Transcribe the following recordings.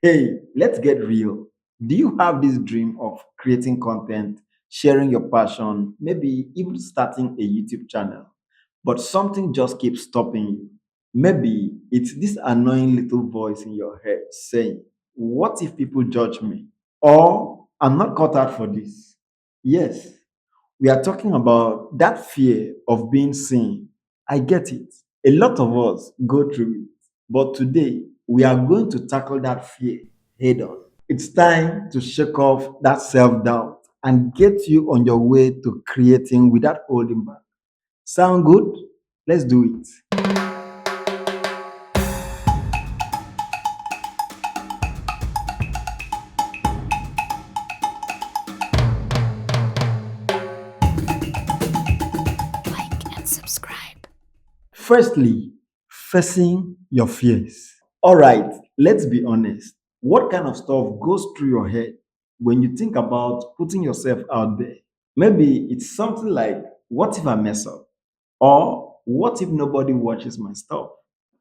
Hey, let's get real. Do you have this dream of creating content, sharing your passion, maybe even starting a YouTube channel, but something just keeps stopping you? Maybe it's this annoying little voice in your head saying, "What if people judge me?" Or, "I'm not cut out for this." Yes, we are talking about that fear of being seen. I get it. A lot of us go through it. But today, we are going to tackle that fear head on. It's time to shake off that self doubt and get you on your way to creating without holding back. Sound good? Let's do it. Like and subscribe. Firstly, facing your fears. All right, let's be honest. What kind of stuff goes through your head when you think about putting yourself out there? Maybe it's something like, what if I mess up? Or what if nobody watches my stuff?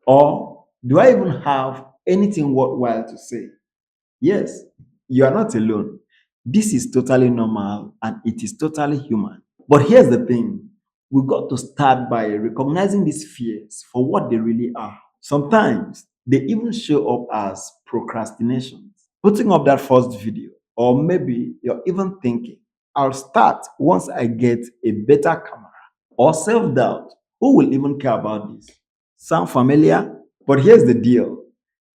Or do I even have anything worthwhile to say? Yes, you are not alone. This is totally normal and it is totally human. But here's the thing, we got to start by recognizing these fears for what they really are. Sometimes they even show up as procrastination, putting up that first video, or maybe you're even thinking, "I'll start once I get a better camera," or self doubt. Who will even care about this? Sound familiar? But here's the deal,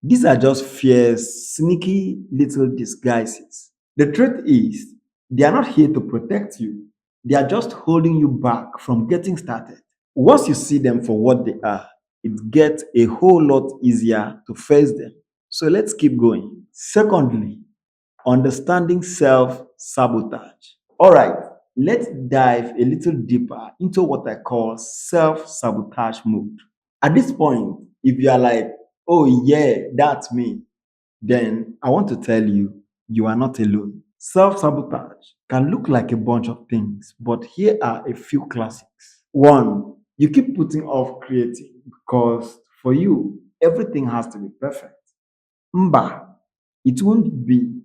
these are just fears, sneaky little disguises. The truth is, they are not here to protect you, they are just holding you back from getting started. Once you see them for what they are, it gets a whole lot easier to face them. So let's keep going. Secondly, understanding self sabotage. All right, let's dive a little deeper into what I call self sabotage mode. At this point, if you are like, "Oh, yeah, that's me," then I want to tell you, you are not alone. Self sabotage can look like a bunch of things, but here are a few classics. One, you keep putting off creating because for you, everything has to be perfect. Mba, it won't be.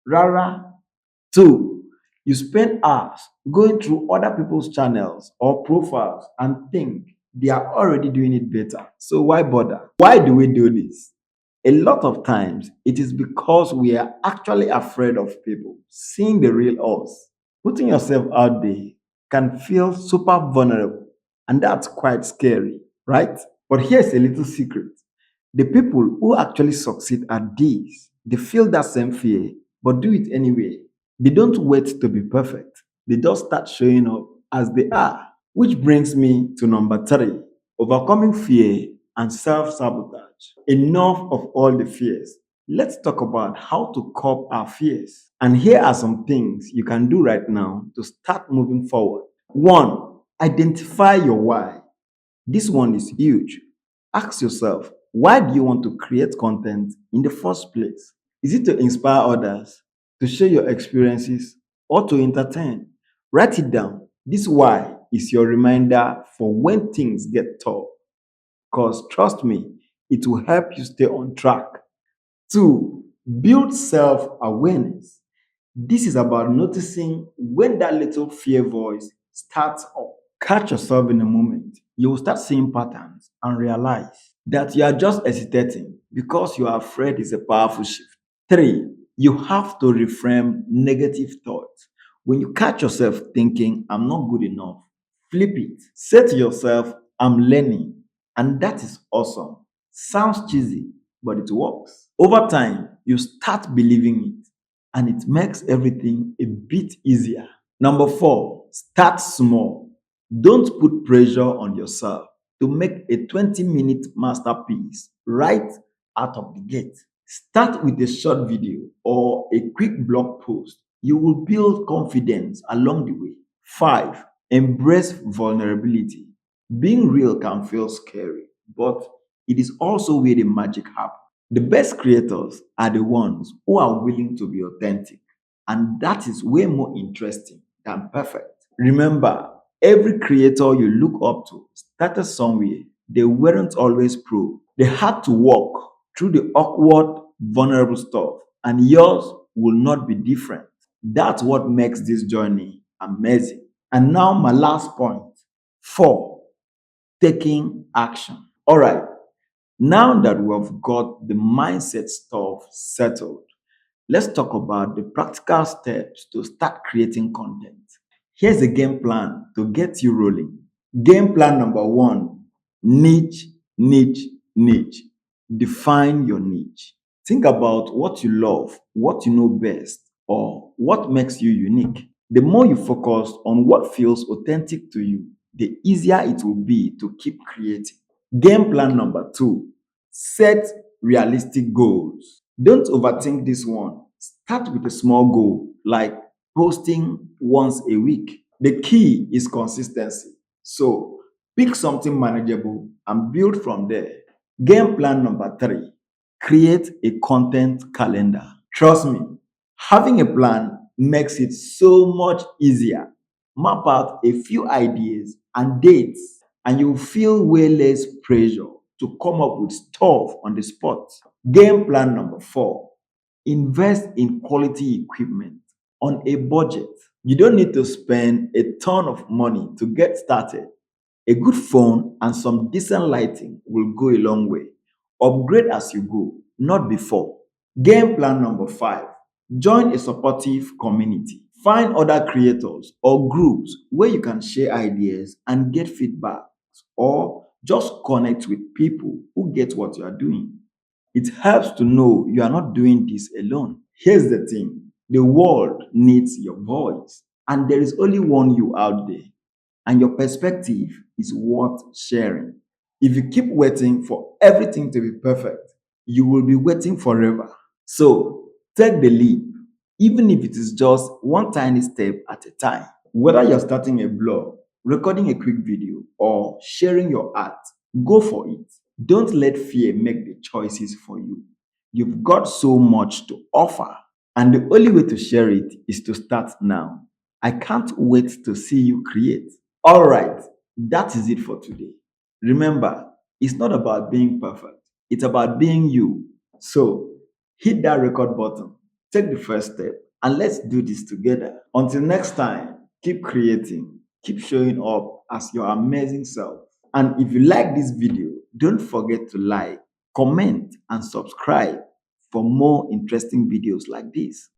Rara. Two, you spend hours going through other people's channels or profiles and think they are already doing it better. So why bother? Why do we do this? A lot of times it is because we are actually afraid of people seeing the real us. Putting yourself out there can feel super vulnerable, and that's quite scary, right? But here's a little secret, the people who actually succeed at this, they feel that same fear, but do it anyway. They don't wait to be perfect. They just start showing up as they are. Which brings me to number three, overcoming fear and self sabotage. Enough of all the fears. Let's talk about how to cope our fears. And here are some things you can do right now to start moving forward. One, identify your why. This one is huge. Ask yourself, why do you want to create content in the first place? Is it to inspire others, to share your experiences, or to entertain? Write it down. This why is your reminder for when things get tough. Because trust me, it will help you stay on track. Two, build self awareness. This is about noticing when that little fear voice starts up. Catch yourself in a moment. You will start seeing patterns and realize that you are just hesitating because you are afraid is a powerful shift. Three, you have to reframe negative thoughts. When you catch yourself thinking, "I'm not good enough," flip it. Say to yourself, "I'm learning." And that is awesome. Sounds cheesy, but it works. Over time, you start believing it and it makes everything a bit easier. Number four, start small. Don't put pressure on yourself to make a 20-minute masterpiece right out of the gate. Start with a short video or a quick blog post. You will build confidence along the way. Five, embrace vulnerability. Being real can feel scary, but it is also where the magic happens. The best creators are the ones who are willing to be authentic, and that is way more interesting than perfect. Remember, every creator you look up to started somewhere. They weren't always pro. They had to walk through the awkward, vulnerable stuff, and yours will not be different. That's what makes this journey amazing. And now, my last point 4, taking action. All right, now that we've got the mindset stuff settled, let's talk about the practical steps to start creating content. Here's a game plan to get you rolling. Game plan number 1: niche, niche, niche. Define your niche. Think about what you love, what you know best, or what makes you unique. The more you focus on what feels authentic to you, the easier it will be to keep creating. Game plan number 2: set realistic goals. Don't overthink this one. Start with a small goal, like posting once a week. The key is consistency. So pick something manageable and build from there. Game plan number 3: create a content calendar. Trust me, having a plan makes it so much easier. Map out a few ideas and dates, and you'll feel way less pressure to come up with stuff on the spot. Game plan number 4: invest in quality equipment on a budget. You don't need to spend a ton of money to get started. A good phone and some decent lighting will go a long way. Upgrade as you go, not before. Game plan number 5: join a supportive community. Find other creators or groups where you can share ideas and get feedback, or just connect with people who get what you are doing. It helps to know you are not doing this alone. Here's the thing: the world needs your voice, and there is only one you out there, and your perspective is worth sharing. If you keep waiting for everything to be perfect, you will be waiting forever. So take the leap, even if it is just one tiny step at a time. Whether you're starting a blog, recording a quick video, or sharing your art, go for it. Don't let fear make the choices for you. You've got so much to offer, and the only way to share it is to start now. I can't wait to see you create. All right, that is it for today. Remember, it's not about being perfect, it's about being you. So hit that record button, take the first step, and let's do this together. Until next time, keep creating, keep showing up as your amazing self. And if you like this video, don't forget to like, comment, and subscribe for more interesting videos like this.